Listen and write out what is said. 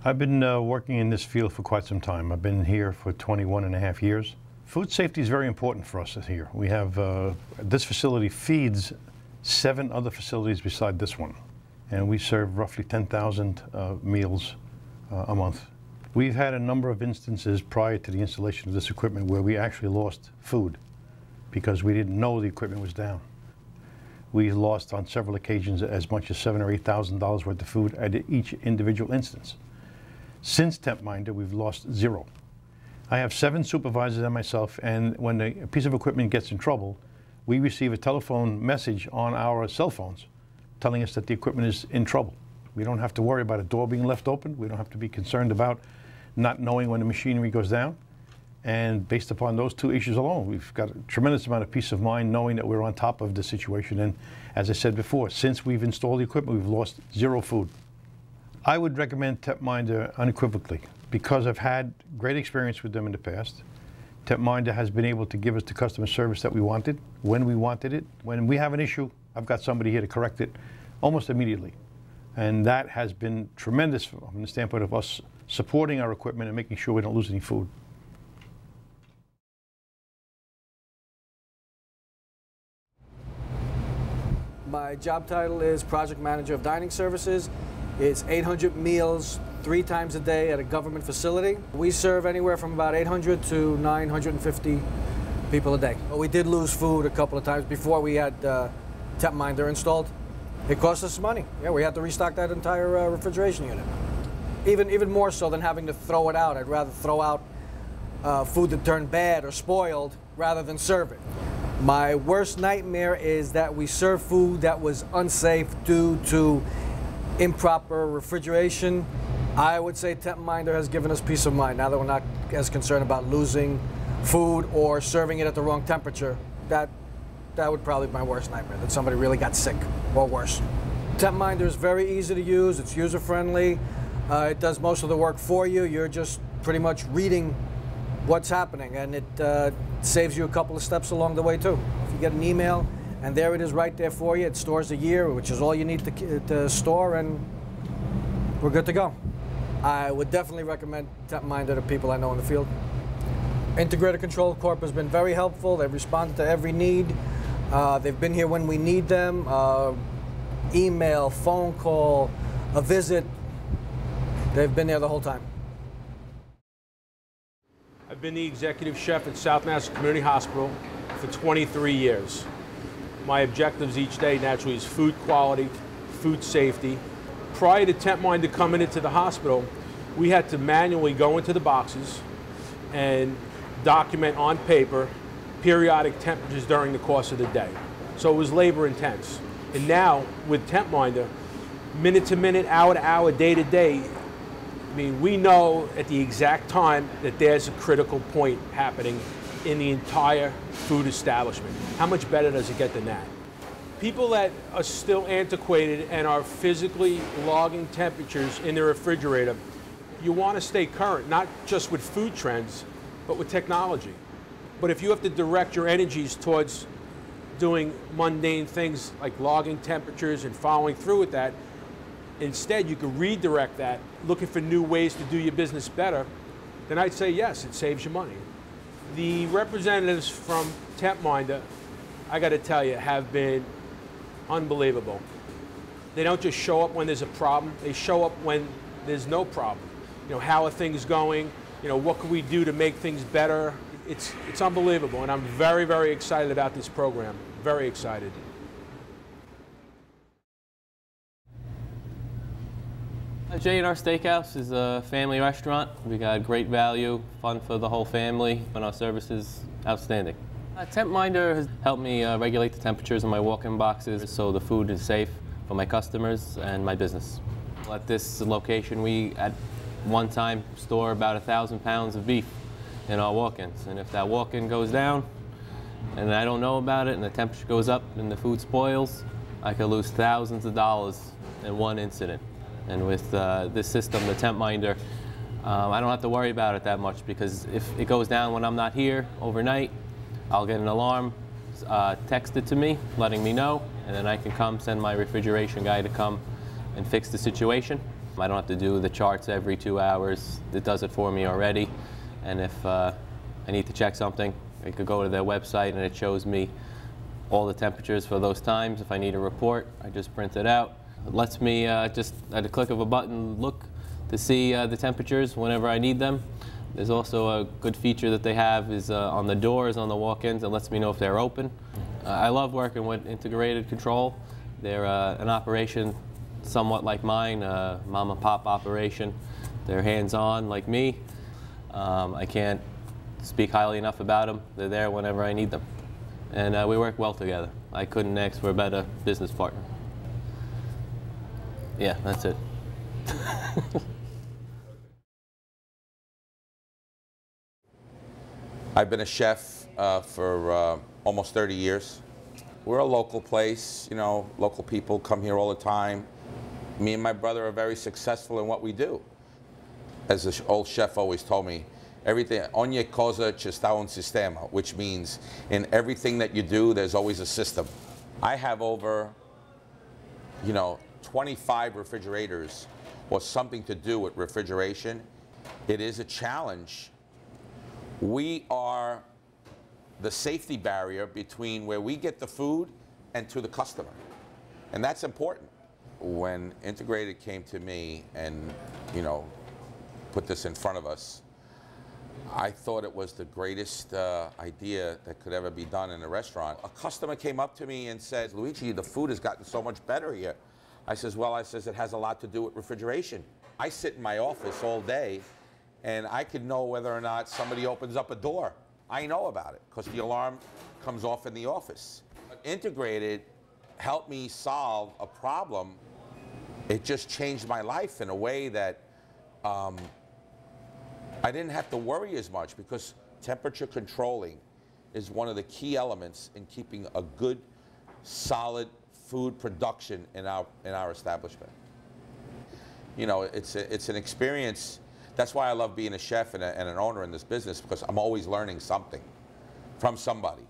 I've been working in this field for quite some time. I've been here for 21.5 years. Food safety is very important for us here. We have, this facility feeds 7 other facilities beside this one. And we serve roughly 10,000 meals a month. We've had a number of instances prior to the installation of this equipment where we actually lost food because we didn't know the equipment was down. We lost on several occasions as much as $7,000 or $8,000 worth of food at each individual instance. Since TempMinder, we've lost 0. I have 7 supervisors and myself, and when a piece of equipment gets in trouble, we receive a telephone message on our cell phones telling us that the equipment is in trouble. We don't have to worry about a door being left open. We don't have to be concerned about not knowing when the machinery goes down. And based upon those 2 issues alone, we've got a tremendous amount of peace of mind knowing that we're on top of the situation. And as I said before, since we've installed the equipment, we've lost 0 food. I would recommend TempMinder unequivocally because I've had great experience with them in the past. TempMinder has been able to give us the customer service that we wanted, when we wanted it. When we have an issue, I've got somebody here to correct it almost immediately. And that has been tremendous from the standpoint of us supporting our equipment and making sure we don't lose any food. My job title is Project Manager of Dining Services. It's 800 meals 3 times a day at a government facility. We serve anywhere from about 800 to 950 people a day. We did lose food a couple of times before we had TempMinder installed. It cost us money. Yeah, we had to restock that entire refrigeration unit. Even more so than having to throw it out. I'd rather throw out food that turned bad or spoiled rather than serve it. My worst nightmare is that we serve food that was unsafe due to improper refrigeration. I would say TempMinder has given us peace of mind now that we're not as concerned about losing food or serving it at the wrong temperature. That would probably be my worst nightmare, that somebody really got sick or worse. TempMinder is very easy to use. It's user-friendly. It does most of the work for you. You're just pretty much reading what's happening, and it saves you a couple of steps along the way too. If you get an email and there it is right there for you, it stores a year, which is all you need to store, and we're good to go. I would definitely recommend TempMinder to people I know in the field. Integrated Control Corp has been very helpful. They've responded to every need. They've been here when we need them. Email, phone call, a visit. They've been there the whole time. I've been the executive chef at South Nassau Community Hospital for 23 years. My objectives each day naturally is food quality, food safety. Prior to TempMinder coming into the hospital, we had to manually go into the boxes and document on paper periodic temperatures during the course of the day. So it was labor intense. And now with TempMinder, minute to minute, hour to hour, day to day, I mean, we know at the exact time that there's a critical point happening in the entire food establishment. How much better does it get than that? People that are still antiquated and are physically logging temperatures in their refrigerator, you want to stay current, not just with food trends, but with technology. But if you have to direct your energies towards doing mundane things like logging temperatures and following through with that, instead you could redirect that, looking for new ways to do your business better, then I'd say yes, it saves you money. The representatives from TempMinder, I got to tell you, have been unbelievable. They don't just show up when there's a problem, they show up when there's no problem. You know, how are things going? You know, what can we do to make things better? It's unbelievable, and I'm very, very excited about this program. Very excited. J&R Steakhouse is a family restaurant. We got great value, fun for the whole family, and our service is outstanding. TempMinder has helped me regulate the temperatures in my walk-in boxes so the food is safe for my customers and my business. At this location, we at one time store about 1,000 pounds of beef in our walk-ins, and if that walk-in goes down and I don't know about it and the temperature goes up and the food spoils, I could lose thousands of dollars in one incident. And with this system, the TempMinder, I don't have to worry about it that much, because if it goes down when I'm not here overnight, I'll get an alarm texted to me letting me know, and then I can come send my refrigeration guy to come and fix the situation. I don't have to do the charts every 2 hours. It does it for me already. And if I need to check something, I could go to their website and it shows me all the temperatures for those times. If I need a report, I just print it out. It lets me just at a click of a button look to see the temperatures whenever I need them. There's also a good feature that they have is on the doors, on the walk-ins, it lets me know if they're open. I love working with integrated control. They're an operation somewhat like mine, a mom and pop operation. They're hands-on like me. I can't speak highly enough about them. They're there whenever I need them. And we work well together. I couldn't ask for a better business partner. Yeah, that's it. I've been a chef for almost 30 years. We're a local place, you know, local people come here all the time. Me and my brother are very successful in what we do. As the old chef always told me, everything, ogni cosa ci sta un sistema, which means in everything that you do, there's always a system. I have over, 25 refrigerators or something to do with refrigeration. It is a challenge. We are the safety barrier between where we get the food and to the customer. And that's important. When Integrated came to me and, put this in front of us, I thought it was the greatest idea that could ever be done in a restaurant. A customer came up to me and said, "Luigi, the food has gotten so much better here." I says, "Well," it has a lot to do with refrigeration. I sit in my office all day and I could know whether or not somebody opens up a door. I know about it because the alarm comes off in the office. But Integrated helped me solve a problem. It just changed my life in a way that I didn't have to worry as much, because temperature controlling is one of the key elements in keeping a good, solid food production in our establishment. It's an experience. That's why I love being a chef and an owner in this business, because I'm always learning something from somebody.